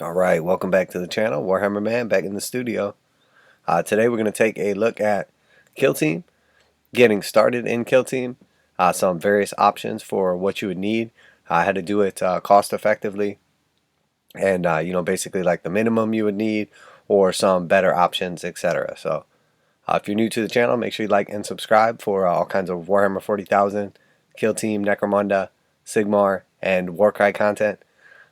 Alright, welcome back to the channel. Warhammer Man back in the studio. Today we're going to take a look at Kill Team, getting started in Kill Team, some various options for what you would need, how to do it cost effectively, and basically like the minimum you would need or some better options, etc. So if you're new to the channel, make sure you like and subscribe for all kinds of Warhammer 40,000, Kill Team, Necromunda, Sigmar, and Warcry content.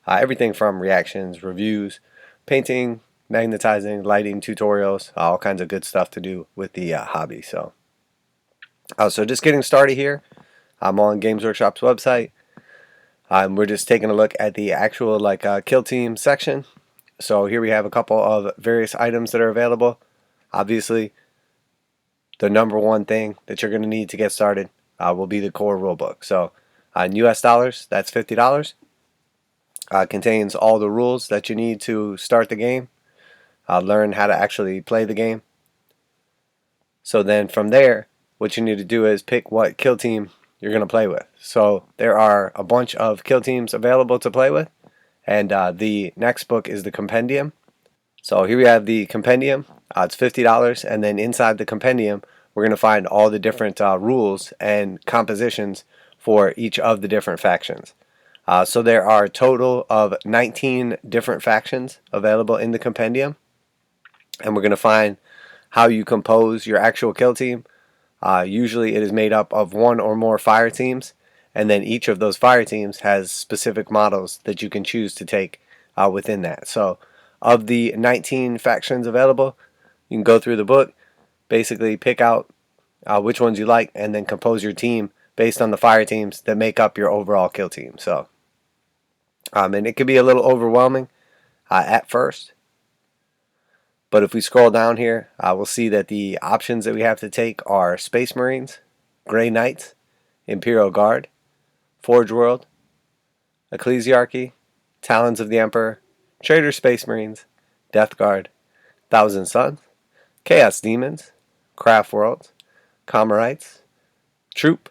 Everything from reactions, reviews, painting, magnetizing, lighting, tutorials, all kinds of good stuff to do with the hobby. So just getting started here. I'm on Games Workshop's website. We're just taking a look at the actual Kill Team section. So here we have a couple of various items that are available. Obviously, the number one thing that you're going to need to get started will be the core rulebook. So in US dollars, that's $50. Contains all the rules that you need to start the game, learn how to actually play the game. So then from there, what you need to do is pick what kill team you're going to play with. So there are a bunch of kill teams available to play with, and the next book is the compendium. So here we have the compendium. It's $50, and then inside the compendium we're going to find all the different rules and compositions for each of the different factions. So there are a total of 19 different factions available in the compendium, and we're going to find how you compose your actual kill team. Usually it is made up of one or more fire teams, and then each of those fire teams has specific models that you can choose to take within that. So of the 19 factions available, you can go through the book, basically pick out which ones you like, and then compose your team based on the fire teams that make up your overall kill team. So and it can be a little overwhelming at first, but if we scroll down here, we'll see that the options that we have to take are Space Marines, Grey Knights, Imperial Guard, Forge World, Ecclesiarchy, Talons of the Emperor, Traitor Space Marines, Death Guard, Thousand Suns, Chaos Demons, Craft Worlds, Comorites, Troop,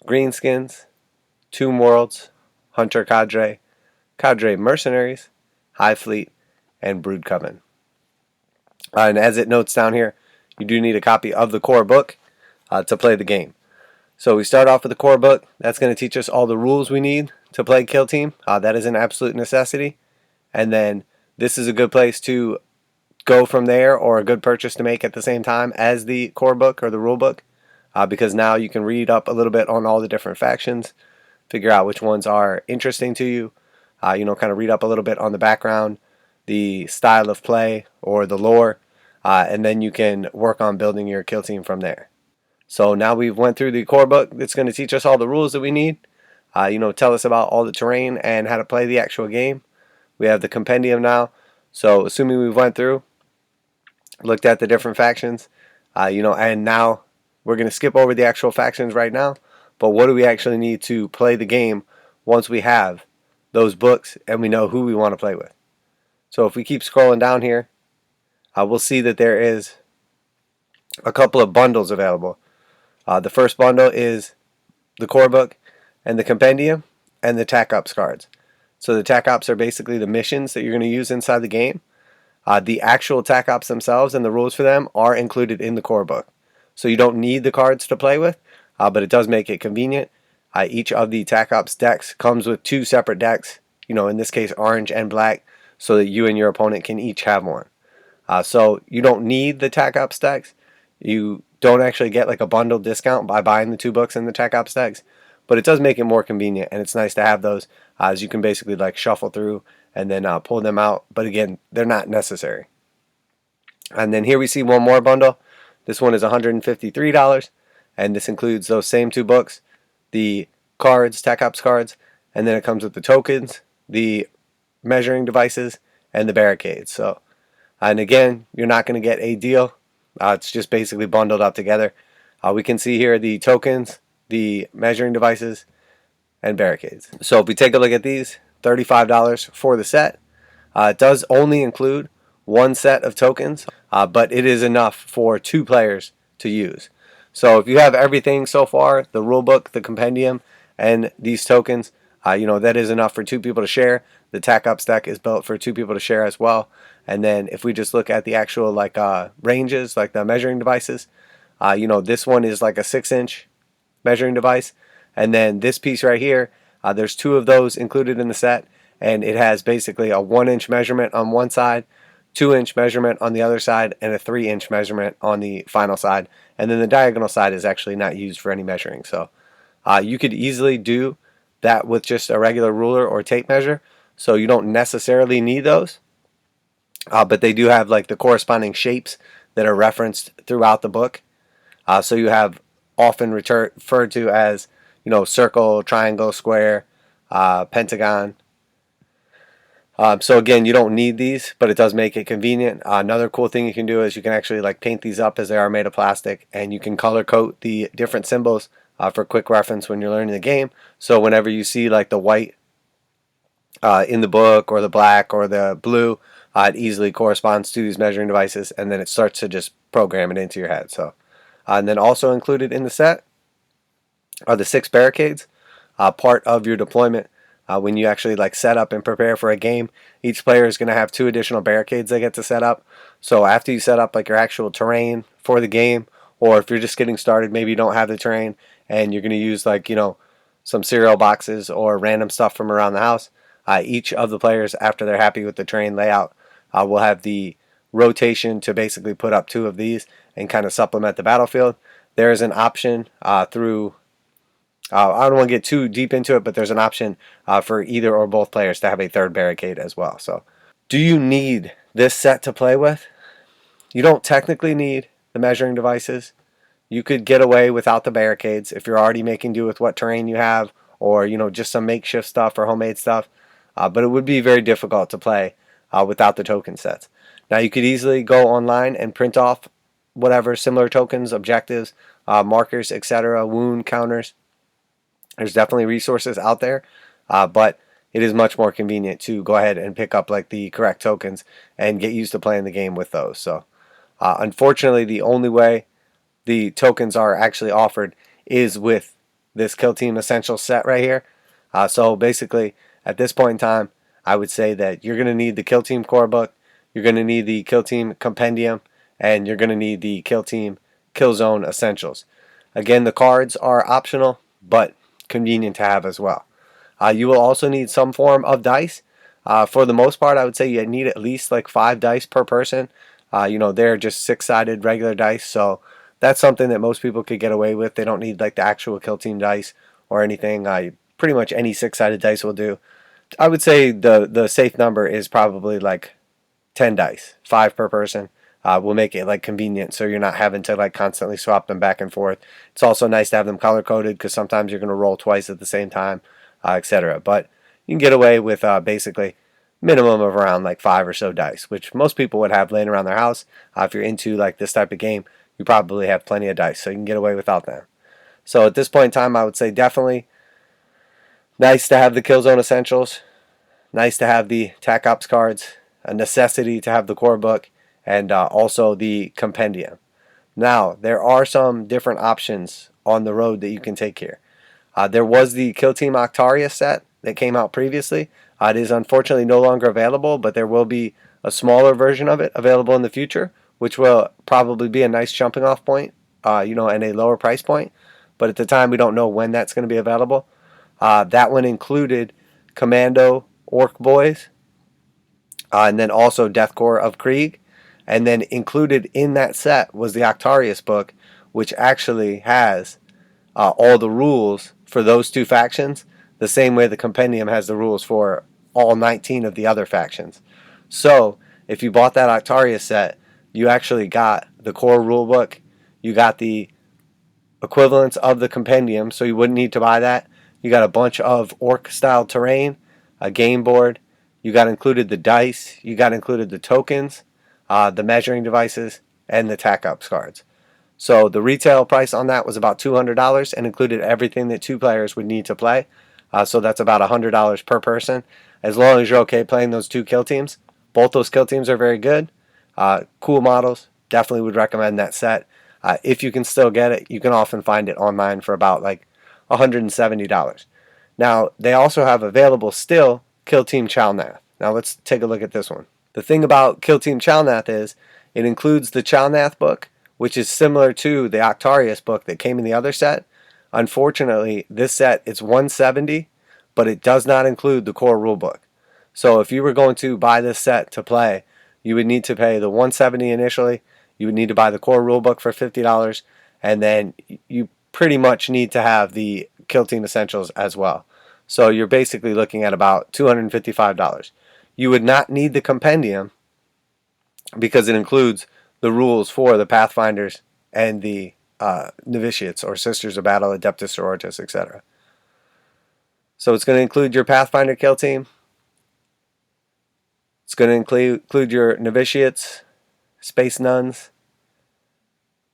Greenskins, Tomb Worlds, Hunter Cadre, Cadre Mercenaries, High Fleet, and Brood Coven. And as it notes down here, you do need a copy of the core book to play the game. So we start off with the core book. That's going to teach us all the rules we need to play Kill Team. That is an absolute necessity. And then this is a good place to go from there, or a good purchase to make at the same time as the core book or the rule book, because now you can read up a little bit on all the different factions, figure out which ones are interesting to you, kind of read up a little bit on the background, the style of play, or the lore, and then you can work on building your kill team from there. So now we've went through the core book. It's going to teach us all the rules that we need, tell us about all the terrain and how to play the actual game. We have the compendium now, so assuming we went through, looked at the different factions, and now we're going to skip over the actual factions right now, but what do we actually need to play the game once we have those books and we know who we want to play with? So if we keep scrolling down here, we'll see that there is a couple of bundles available. The first bundle is the core book and the compendium and the tac ops cards. So the tac ops are basically the missions that you're going to use inside the game. The actual tac ops themselves and the rules for them are included in the core book. So you don't need the cards to play with, but it does make it convenient. Each of the tac ops decks comes with two separate decks, in this case orange and black, so that you and your opponent can each have one. So you don't need the tac ops decks. You don't actually get like a bundle discount by buying the two books and the tac ops decks, but it does make it more convenient, and it's nice to have those, as you can basically like shuffle through and then pull them out, but again, they're not necessary. And then here we see one more bundle. This one is $153, and this includes those same two books, the cards, tac ops cards, and then it comes with the tokens, the measuring devices, and the barricades. So, and again, you're not going to get a deal. It's just basically bundled up together. We can see here the tokens, the measuring devices, and barricades. So if we take a look at these, $35 for the set. It does only include one set of tokens, but it is enough for 2 players to use. So if you have everything so far, the rulebook, the compendium, and these tokens, that is enough for 2 people to share. The tack ups deck is built for 2 people to share as well. And then if we just look at the actual like ranges, like the measuring devices, this one is like a 6-inch measuring device, and then this piece right here, there's 2 of those included in the set, and it has basically a 1-inch measurement on one side, 2-inch measurement on the other side, and a 3-inch measurement on the final side. And then the diagonal side is actually not used for any measuring. So you could easily do that with just a regular ruler or tape measure, so you don't necessarily need those. But they do have like the corresponding shapes that are referenced throughout the book. So you have often referred to as, circle, triangle, square, pentagon. So again, you don't need these, but it does make it convenient. Another cool thing you can do is you can actually like paint these up, as they are made of plastic, and you can color code the different symbols for quick reference when you're learning the game. So whenever you see like the white in the book, or the black or the blue, it easily corresponds to these measuring devices, and then it starts to just program it into your head. So, and then also included in the set are the 6 barricades, part of your deployment. When you actually like set up and prepare for a game, each player is going to have 2 additional barricades they get to set up. So after you set up like your actual terrain for the game, or if you're just getting started, maybe you don't have the terrain and you're going to use like some cereal boxes or random stuff from around the house, each of the players, after they're happy with the terrain layout, will have the rotation to basically put up 2 of these and kind of supplement the battlefield. There is an option through I don't want to get too deep into it, but there's an option for either or both players to have a 3rd barricade as well. So, do you need this set to play with? You don't technically need the measuring devices. You could get away without the barricades if you're already making do with what terrain you have, or just some makeshift stuff or homemade stuff. But it would be very difficult to play without the token sets. Now, you could easily go online and print off whatever similar tokens, objectives, markers, etc., wound counters. There's definitely resources out there, but it is much more convenient to go ahead and pick up like the correct tokens and get used to playing the game with those. So unfortunately, the only way the tokens are actually offered is with this Kill Team Essentials set right here. So basically, at this point in time, I would say that you're going to need the Kill Team core book, you're going to need the Kill Team compendium, and you're going to need the Kill Team Killzone Essentials. Again, the cards are optional, but convenient to have as well. You will also need some form of dice. For the most part, I would say you need at least like 5 dice per person. They're just 6-sided regular dice, so that's something that most people could get away with. They don't need like the actual Kill Team dice or anything. Pretty much any 6-sided dice will do. I would say the safe number is probably like 10 dice, 5 per person. Will make it like convenient, so you're not having to like constantly swap them back and forth. It's also nice to have them color coded, because sometimes you're going to roll twice at the same time, etc. But you can get away with basically minimum of around like 5 or so dice, which most people would have laying around their house. If you're into like this type of game, you probably have plenty of dice, so you can get away without them. So at this point in time, I would say definitely nice to have the Killzone Essentials, nice to have the Tac Ops cards, a necessity to have the core book, and also the compendium. Now, there are some different options on the road that you can take here. There was the Kill Team Octarius set that came out previously. It is unfortunately no longer available, but there will be a smaller version of it available in the future, which will probably be a nice jumping off point, and a lower price point. But at the time, we don't know when that's going to be available. That one included Commando Orc Boys, and then also Deathcore of Krieg. And then included in that set was the Octarius book, which actually has all the rules for those 2 factions, the same way the compendium has the rules for all 19 of the other factions. So if you bought that Octarius set, you actually got the core rule book, you got the equivalents of the compendium, so you wouldn't need to buy that. You got a bunch of orc style terrain, a game board, you got included the dice, you got included the tokens, the measuring devices, and the Tac Ops cards. So the retail price on that was about $200 and included everything that 2 players would need to play. So that's about $100 per person. As long as you're okay playing those 2 kill teams. Both those kill teams are very good. Cool models. Definitely would recommend that set. If you can still get it, you can often find it online for about like $170. Now, they also have available still Kill Team Chalnath. Now let's take a look at this one. The thing about Kill Team Chalnath is it includes the Chalnath book, which is similar to the Octarius book that came in the other set. Unfortunately, this set is $170, but it does not include the core rulebook. So if you were going to buy this set to play, you would need to pay the $170 initially. You would need to buy the core rulebook for $50, and then you pretty much need to have the Kill Team Essentials as well. So you're basically looking at about $255. You would not need the compendium because it includes the rules for the Pathfinders and the novitiates or Sisters of Battle, Adeptus Sororitas, etc. So it's going to include your Pathfinder kill team. It's going to include your novitiates, space nuns.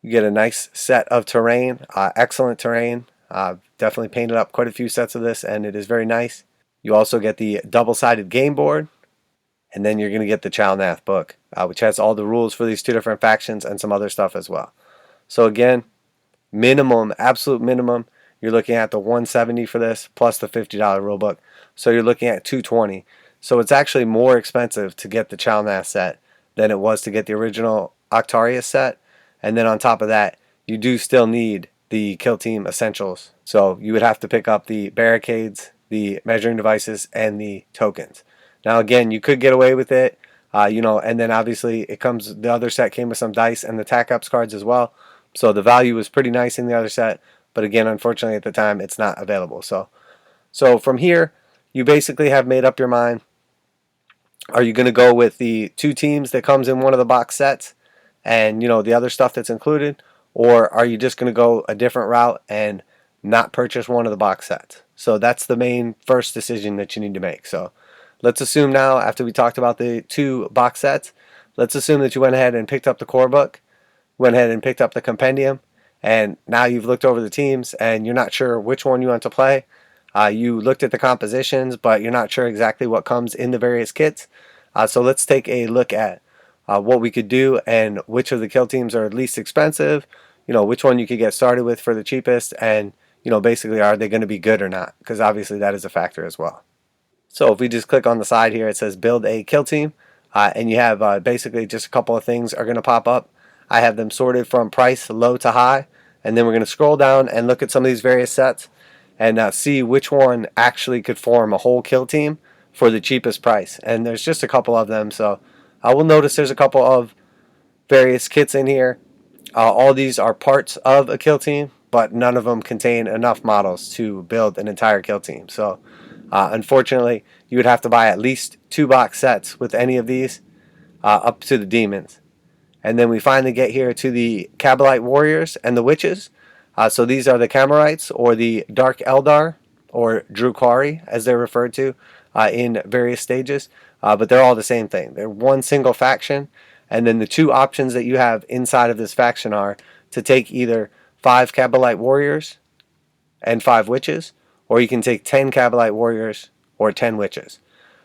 You get a nice set of terrain, excellent terrain. Definitely painted up quite a few sets of this, and it is very nice. You also get the double-sided game board, and then you're going to get the Chalnath book, which has all the rules for these two different factions and some other stuff as well. So again, minimum, absolute minimum, you're looking at the $170 for this plus the $50 rulebook. So you're looking at $220. So it's actually more expensive to get the Chalnath set than it was to get the original Octarius set. And then on top of that, you do still need the Kill Team Essentials. So you would have to pick up the barricades, the measuring devices, and the tokens. Now again, you could get away with it, and then obviously it comes. The other set came with some dice and the tack ups cards as well. So the value was pretty nice in the other set, but again, unfortunately at the time it's not available. So from here, you basically have made up your mind. Are you going to go with the two teams that comes in one of the box sets, and the other stuff that's included, or are you just going to go a different route and not purchase one of the box sets? So that's the main first decision that you need to make. So let's assume now, after we talked about the two box sets, let's assume that you went ahead and picked up the core book, went ahead and picked up the compendium, and now you've looked over the teams and you're not sure which one you want to play. You looked at the compositions, but you're not sure exactly what comes in the various kits. So let's take a look at what we could do and which of the kill teams are least expensive, which one you could get started with for the cheapest, and basically are they going to be good or not, because obviously that is a factor as well. So if we just click on the side here, it says build a kill team, and you have basically just a couple of things are going to pop up. I have them sorted from price low to high, and then we're going to scroll down and look at some of these various sets and see which one actually could form a whole kill team for the cheapest price. And there's just a couple of them, so I will notice there's a couple of various kits in here. All these are parts of a kill team, but none of them contain enough models to build an entire kill team. So unfortunately, you would have to buy at least 2 box sets with any of these up to the demons. And then we finally get here to the Kabbalite warriors and the witches. So these are the Camarites, or the Dark Eldar, or Drukhari as they're referred to in various stages. But they're all the same thing. They're one single faction. And then the two options that you have inside of this faction are to take either 5 Kabbalite warriors and 5 witches, or you can take 10 Kabbalite warriors or 10 witches.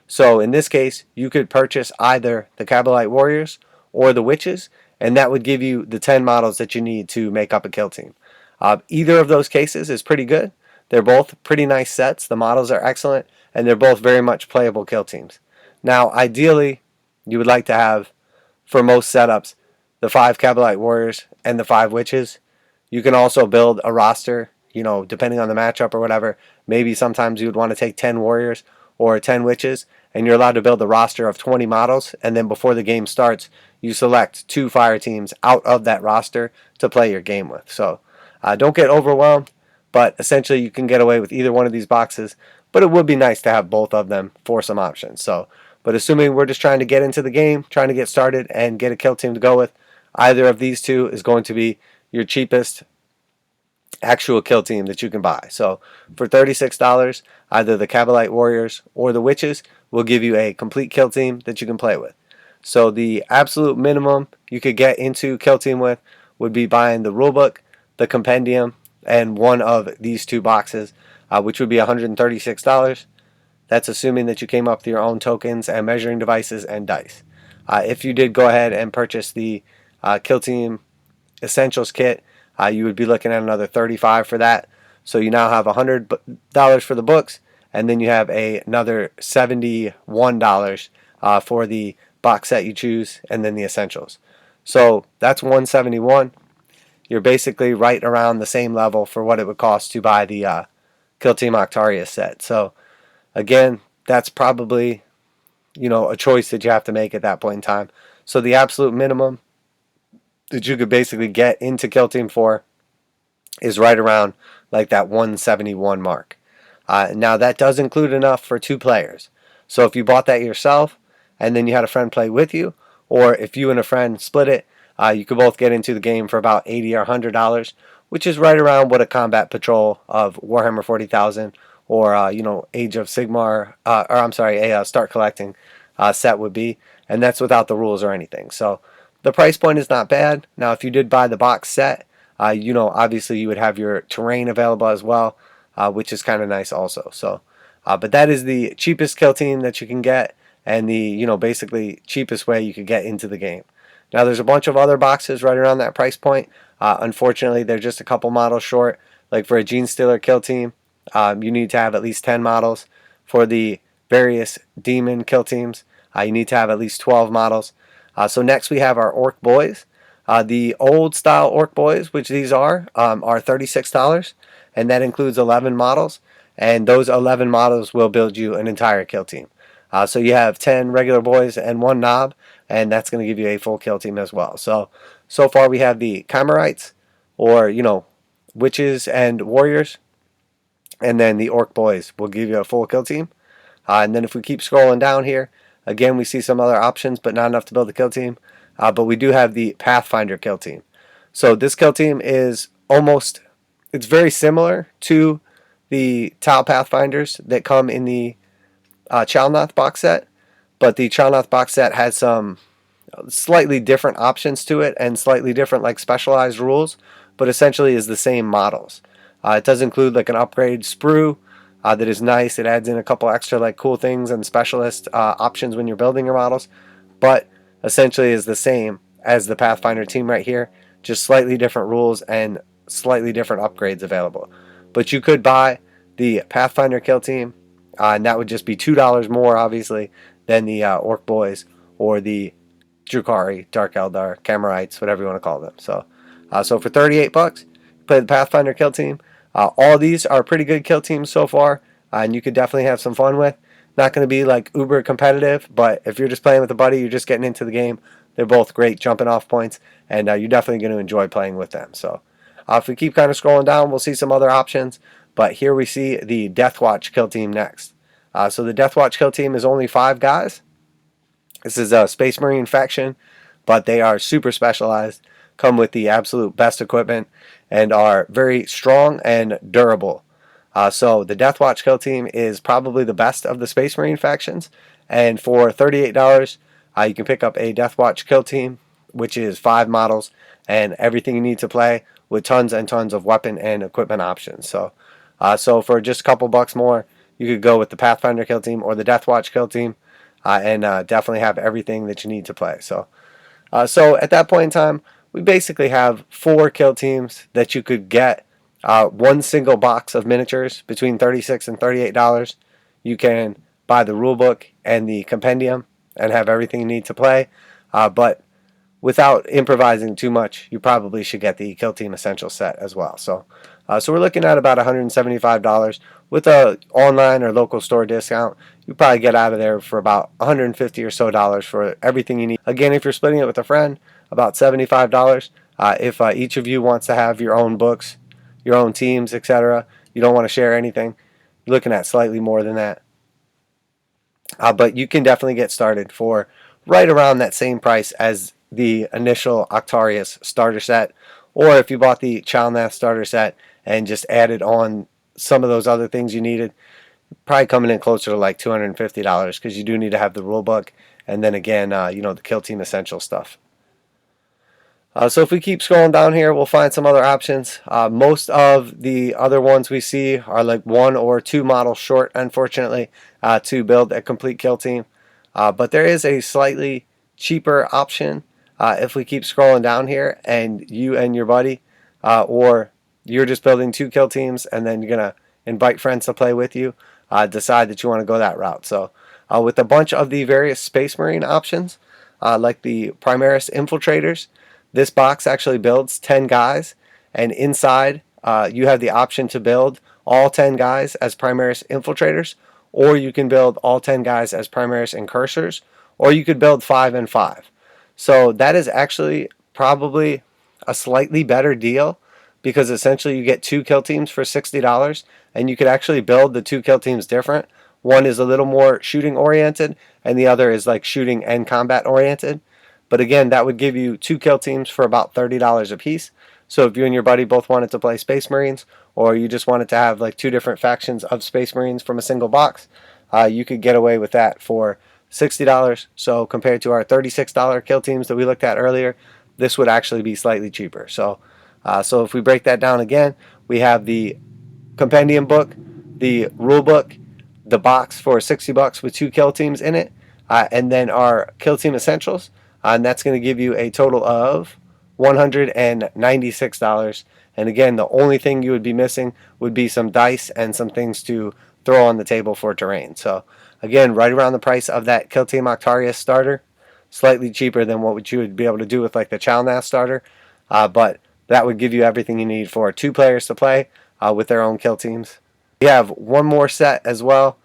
So in this case, you could purchase either the Kabbalite warriors or the witches, and that would give you the 10 models that you need to make up a kill team. Either of those cases is pretty good. They're both pretty nice sets. The models are excellent, and they're both very much playable kill teams. Now, ideally, you would like to have, for most setups, the 5 Kabbalite warriors and the 5 witches. You can also build a roster, depending on the matchup or whatever. Maybe sometimes you would want to take 10 warriors or 10 witches, and you're allowed to build a roster of 20 models, and then before the game starts, you select 2 fire teams out of that roster to play your game with. So don't get overwhelmed, but essentially you can get away with either one of these boxes, but it would be nice to have both of them for some options. But assuming we're just trying to get into the game, trying to get started and get a kill team to go with, either of these two is going to be your cheapest actual kill team that you can buy. So for $36, either the Kabbalite warriors or the witches will give you a complete kill team that you can play with. So the absolute minimum you could get into kill team with would be buying the rulebook, the compendium, and one of these 2 boxes, which would be $136. That's assuming that you came up with your own tokens and measuring devices and dice. If you did go ahead and purchase the Kill Team Essentials kit, you would be looking at another $35 for that. So you now have $100 for the books and then you have another $71 for the box set you choose, and then the essentials. So that's $171. You're basically right around the same level for what it would cost to buy the Kill Team Octarius set. So again, that's probably, a choice that you have to make at that point in time. So the absolute minimum that you could basically get into Kill Team for is right around like that 171 mark. Now that does include enough for 2 players. So if you bought that yourself and then you had a friend play with you, or if you and a friend split it, you could both get into the game for about $80 or $100, which is right around what a combat patrol of Warhammer 40,000 or Age of Sigmar, a Start Collecting set would be, and that's without the rules or anything. So the price point is not bad. Now, if you did buy the box set, obviously you would have your terrain available as well, which is kind of nice also. So, but that is the cheapest Kill Team that you can get, and the basically cheapest way you could get into the game. Now, there's a bunch of other boxes right around that price point. Unfortunately, they're just a couple models short. Like for a Gene Stealer Kill Team, you need to have at least 10 models. For the various Demon Kill Teams, you need to have at least 12 models. So next we have our orruks. The old style orruks, which these are $36, and that includes 11 models. And those 11 models will build you an entire Kill Team. So you have 10 regular boys and 1 knob, and that's going to give you a full Kill Team as well. So far we have the chimerites, or witches and warriors, and then the orruks will give you a full Kill Team. And then if we keep scrolling down here, again we see some other options, but not enough to build a Kill Team. But we do have the Pathfinder Kill Team. So this Kill Team is it's very similar to the Tau Pathfinders that come in the Chalnath box set, but the Chalnath box set has some slightly different options to it and slightly different specialized rules, but essentially is the same models. It does include an upgrade sprue that is nice. It adds in a couple extra cool things and specialist options when you're building your models, but essentially is the same as the Pathfinder team right here, just slightly different rules and slightly different upgrades available. But you could buy the Pathfinder Kill Team, and that would just be $2 more, obviously, than the orruks or the Drukhari, Dark Eldar, Camerites, whatever you want to call them. So for $38, play the Pathfinder Kill Team. All these are pretty good Kill Teams so far, and you could definitely have some fun with. Not going to be uber competitive, but if you're just playing with a buddy, you're just getting into the game, they're both great jumping off points, and you're definitely going to enjoy playing with them. So if we keep kind of scrolling down, we'll see some other options, but here we see the Deathwatch Kill Team next. So the Deathwatch Kill Team is only 5 guys. This is a Space Marine faction, but they are super specialized, come with the absolute best equipment, and are very strong and durable. So the Deathwatch Kill Team is probably the best of the Space Marine factions, and for $38, you can pick up a Deathwatch Kill Team, which is 5 models and everything you need to play, with tons and tons of weapon and equipment options. So for just a couple bucks more, you could go with the Pathfinder Kill Team or the Deathwatch Kill Team, and definitely have everything that you need to play. So at that point in time, we basically have 4 Kill Teams that you could get. One single box of miniatures between $36 and $38. You can buy the rulebook and the compendium and have everything you need to play. But without improvising too much, you probably should get the Kill Team Essential set as well. So we're looking at about $175 with a online or local store discount. You probably get out of there for about $150 or so for everything you need. Again, if you're splitting it with a friend, about $75. If each of you wants to have your own books, your own teams, etc., you don't want to share anything, you're looking at slightly more than that. But you can definitely get started for right around that same price as the initial Octarius starter set, or if you bought the Chalnath starter set and just added on some of those other things you needed, probably coming in closer to $250, because you do need to have the rule book and then again the Kill Team Essential stuff. So if we keep scrolling down here, we'll find some other options. Most of the other ones we see are 1 or 2 models short, unfortunately, to build a complete Kill Team. But there is a slightly cheaper option if we keep scrolling down here, and you and your buddy, or you're just building 2 Kill Teams and then you're going to invite friends to play with you. decide that you want to go that route. So with a bunch of the various Space Marine options, like the Primaris Infiltrators, this box actually builds 10 guys, and inside you have the option to build all 10 guys as Primaris Infiltrators, or you can build all 10 guys as Primaris Incursors, or you could build 5 and 5. So that is actually probably a slightly better deal, because essentially you get 2 kill teams for $60, and you could actually build the 2 kill teams different. One is a little more shooting oriented, and the other is like shooting and combat oriented. But again, that would give you 2 kill teams for about $30 a piece. So if you and your buddy both wanted to play Space Marines, or you just wanted to have like 2 different factions of Space Marines from a single box, you could get away with that for $60. So compared to our $36 kill teams that we looked at earlier, this would actually be slightly cheaper. So if we break that down again, we have the compendium book, the rule book, the box for $60 with 2 kill teams in it, and then our kill team essentials, and that's going to give you a total of $196. And again, the only thing you would be missing would be some dice and some things to throw on the table for terrain. So again, right around the price of that Kill Team Octarius starter, slightly cheaper than what you would be able to do with like the Chalnath starter, but that would give you everything you need for 2 players to play with their own kill teams. We have one more set as well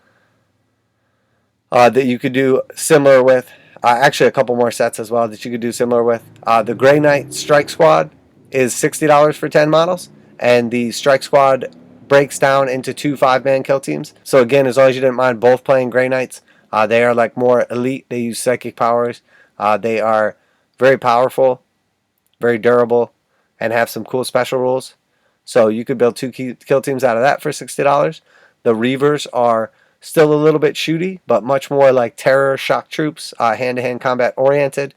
that you could do similar with. Actually, a couple more sets as well that you could do similar with. The Grey Knight Strike Squad is $60 for 10 models, and the Strike Squad breaks down into 2 5-man kill teams. So again, as long as you didn't mind both playing Grey Knights, they are like more elite. They use psychic powers. They are very powerful, very durable, and have some cool special rules. So you could build 2 kill teams out of that for $60. The Reavers are still a little bit shooty, but much more like terror shock troops, hand-to-hand combat oriented,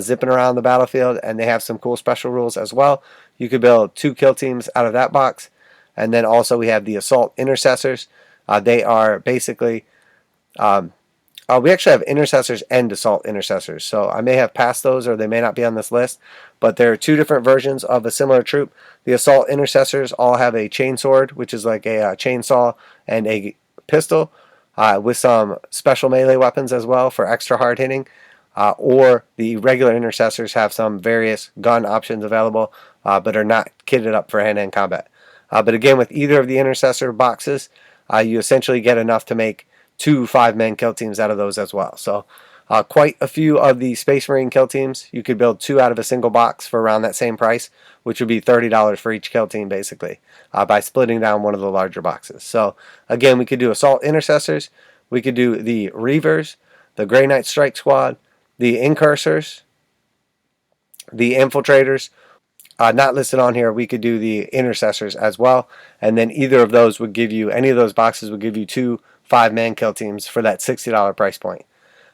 zipping around the battlefield, and they have some cool special rules as well. You could build 2 kill teams out of that box. And then also we have the Assault Intercessors. They are basically, we actually have Intercessors and Assault Intercessors, so I may have passed those, or they may not be on this list, but there are 2 different versions of a similar troop. The Assault Intercessors all have a chainsword, which is like a chainsaw, and a pistol, with some special melee weapons as well for extra hard hitting, or the regular Intercessors have some various gun options available, but are not kitted up for hand-to-hand combat. But again, with either of the Intercessor boxes, you essentially get enough to make 2 5-man kill teams out of those as well. So quite a few of the Space Marine kill teams, you could build 2 out of a single box for around that same price, which would be $30 for each kill team basically, by splitting down one of the larger boxes. So again, we could do Assault Intercessors, we could do the Reavers, the Grey Knight Strike Squad, the Incursors, the Infiltrators. Not listed on here, we could do the Intercessors as well, and then either of those would give you, any of those boxes would give you 2 5-man kill teams for that $60 price point.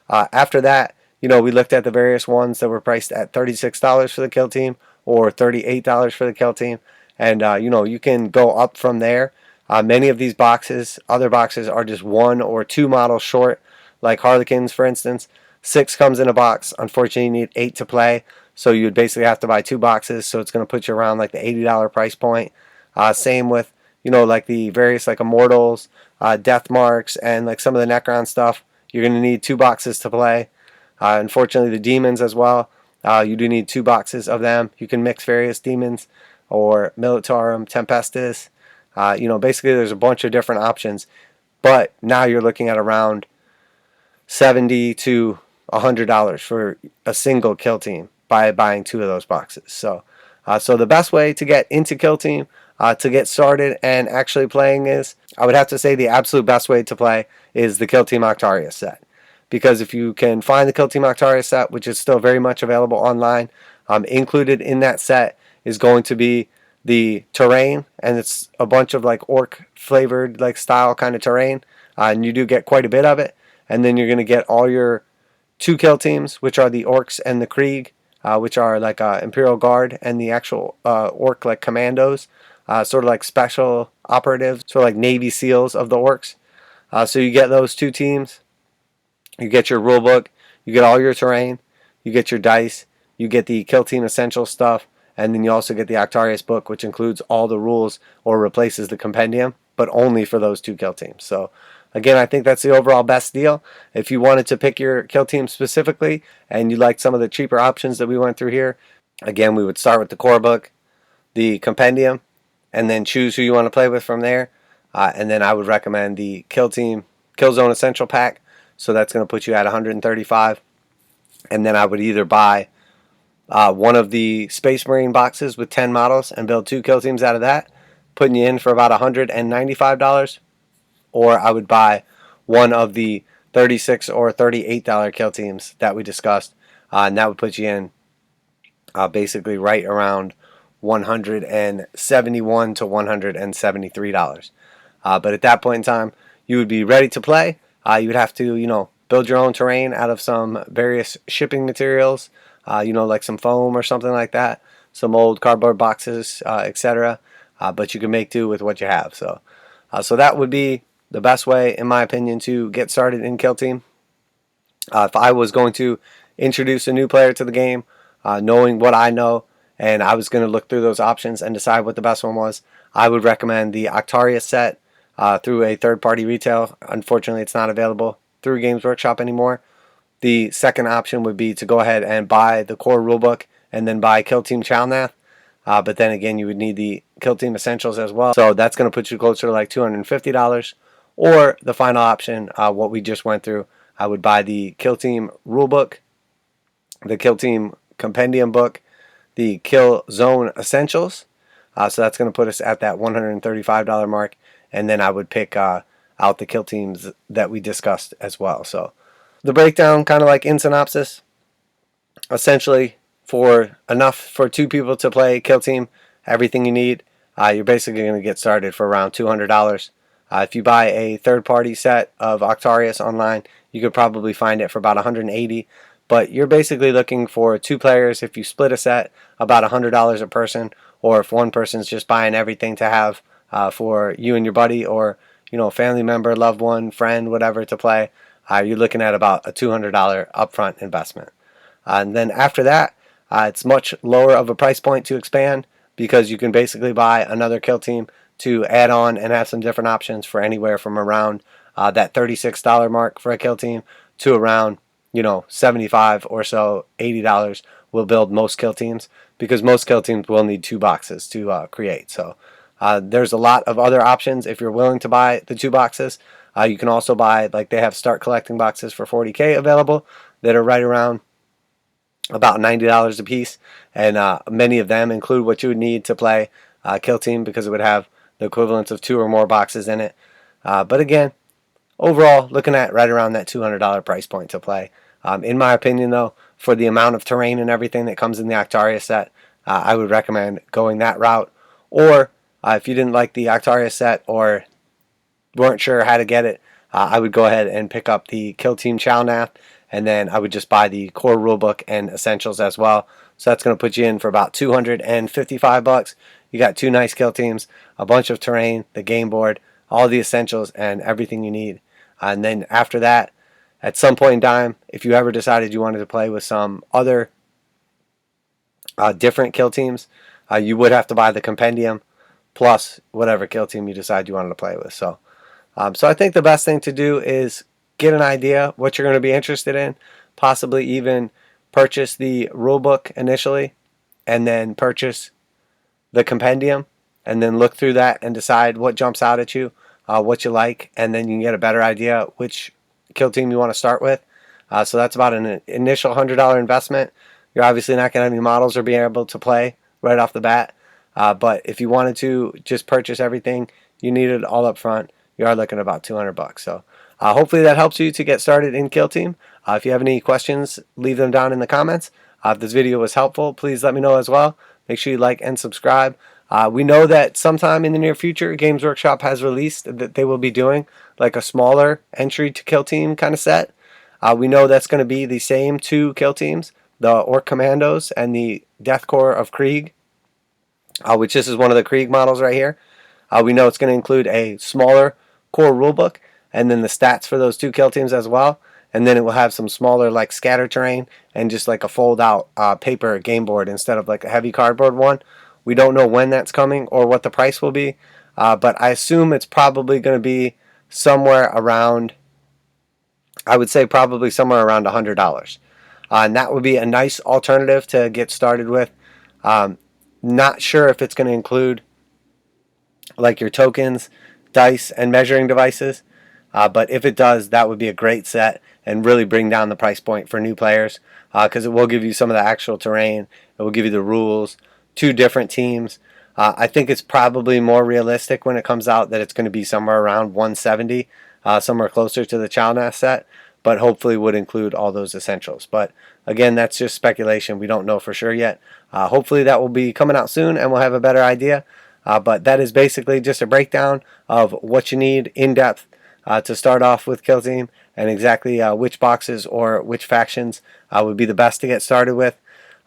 After that, we looked at the various ones that were priced at $36 for the kill team, or $38 for the kill team, and you can go up from there. Many of these boxes, other boxes, are just 1 or 2 models short, like Harlequins for instance. 6 comes in a box. Unfortunately, you need 8 to play, so you would basically have to buy 2 boxes, so it's going to put you around like the $80 price point. Same with like the various like Immortals, Death Marks, and like some of the Necron stuff. You're going to need 2 boxes to play. Unfortunately, the Demons as well, you do need 2 boxes of them. You can mix various Demons or Militarum, Tempestus. Basically there's a bunch of different options, but now you're looking at around $70 to $100 for a single kill team by buying 2 of those boxes. So the best way to get into kill team, to get started and actually playing, is, I would have to say the absolute best way to play is the Kill Team Octarius set. Because if you can find the Kill Team Octarius set, which is still very much available online, included in that set is going to be the terrain, and it's a bunch of like orc flavored like style kind of terrain, and you do get quite a bit of it. And then you're going to get all your 2 kill teams, which are the orcs and the Krieg, which are like Imperial Guard, and the actual orc like commandos, sort of like special operatives, sort of like Navy SEALs of the orcs. So you get those 2 teams, you get your rule book, you get all your terrain, you get your dice, you get the kill team essential stuff, and then you also get the Octarius book, which includes all the rules or replaces the compendium, but only for those 2 kill teams. So Again, I think that's the overall best deal. If you wanted to pick your kill team specifically and you liked some of the cheaper options that we went through here, again, we would start with the core book, the compendium, and then choose who you want to play with from there. And then I would recommend the Killzone Essential Pack. So that's going to put you at 135. And then I would either buy one of the Space Marine boxes with 10 models and build 2 kill teams out of that, putting you in for about $195. Or I would buy one of the $36 or $38 kill teams that we discussed, and that would put you in basically right around $171 to $173. But at that point in time, you would be ready to play. You would have to, build your own terrain out of some various shipping materials, like some foam or something like that, some old cardboard boxes, etc. But you can make do with what you have. So that would be the best way, in my opinion, to get started in Kill Team. If I was going to introduce a new player to the game, knowing what I know, and I was going to look through those options and decide what the best one was, I would recommend the Octarius set through a third-party retail. Unfortunately, it's not available through Games Workshop anymore. The second option would be to go ahead and buy the core rulebook and then buy Kill Team Chalnath. But then again, you would need the Kill Team Essentials as well. So that's going to put you closer to like $250. Or the final option, what we just went through, I would buy the Kill Team Rulebook, the Kill Team Compendium Book, the Killzone Essentials. So that's going to put us at that $135 mark. And then I would pick out the kill teams that we discussed as well. So the breakdown, kind of like in synopsis, essentially for enough for 2 people to play kill team, everything you need, you're basically going to get started for around $200. If you buy a third-party set of Octarius online, you could probably find it for about $180. But you're basically looking for 2 players. If you split a set, about $100 a person. Or if one person's just buying everything to have for you and your buddy, or family member, loved one, friend, whatever to play, you're looking at about a $200 upfront investment. And then after that, it's much lower of a price point to expand, because you can basically buy another kill team to add on and have some different options for anywhere from around that $36 mark for a kill team to around $75 or so, $80 will build most kill teams, because most kill teams will need 2 boxes to create. So there's a lot of other options if you're willing to buy the 2 boxes. You can also buy, like they have start collecting boxes for 40k available that are right around about $90 a piece, and many of them include what you would need to play kill team, because it would have the equivalent of 2 or more boxes in it. But again, overall, looking at right around that $200 price point to play. In my opinion, though, for the amount of terrain and everything that comes in the Octarius set, I would recommend going that route. Or if you didn't like the Octarius set or weren't sure how to get it, I would go ahead and pick up the Kill Team Chalnath, and then I would just buy the core rulebook and essentials as well. So that's going to put you in for about $255. You got 2 nice kill teams, a bunch of terrain, the game board, all the essentials, and everything you need. And then after that, at some point in time, if you ever decided you wanted to play with some other different kill teams, you would have to buy the compendium plus whatever kill team you decide you wanted to play with. So I think the best thing to do is get an idea what you're going to be interested in, possibly even purchase the rulebook initially, and then purchase the compendium, and then look through that and decide what jumps out at you, what you like, and then you can get a better idea which kill team you want to start with. So that's about an initial $100 investment. You're obviously not going to have any models or be able to play right off the bat, but if you wanted to just purchase everything you needed all up front, you are looking at about $200. So hopefully that helps you to get started in Kill Team. If you have any questions, leave them down in the comments. If this video was helpful, please let me know as well. Make sure you like and subscribe. We know that sometime in the near future, Games Workshop has released that they will be doing like a smaller entry to kill team kind of set. We know that's going to be the same 2 kill teams, the Orc Commandos and the Death Corps of Krieg, which this is one of the Krieg models right here. We know it's going to include a smaller core rulebook, and then the stats for those 2 kill teams as well. And then it will have some smaller like scatter terrain and just like a fold out paper game board instead of like a heavy cardboard one. We don't know when that's coming or what the price will be, but I assume it's probably going to be somewhere around, I would say probably somewhere around $100. And that would be a nice alternative to get started with. Not sure if it's going to include like your tokens, dice, and measuring devices. But if it does, that would be a great set and really bring down the price point for new players, because it will give you some of the actual terrain. It will give you the rules, 2 different teams. I think it's probably more realistic when it comes out that it's going to be somewhere around 170, somewhere closer to the chalnath set, but hopefully would include all those essentials. But again, that's just speculation. We don't know for sure yet. Hopefully that will be coming out soon and we'll have a better idea. But that is basically just a breakdown of what you need in depth to start off with Kill Team, and exactly which boxes or which factions would be the best to get started with.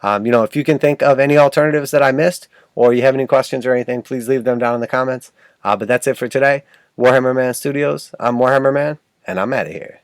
If you can think of any alternatives that I missed, or you have any questions or anything, please leave them down in the comments. But that's it for today. Warhammer Man Studios, I'm Warhammer Man, and I'm out of here.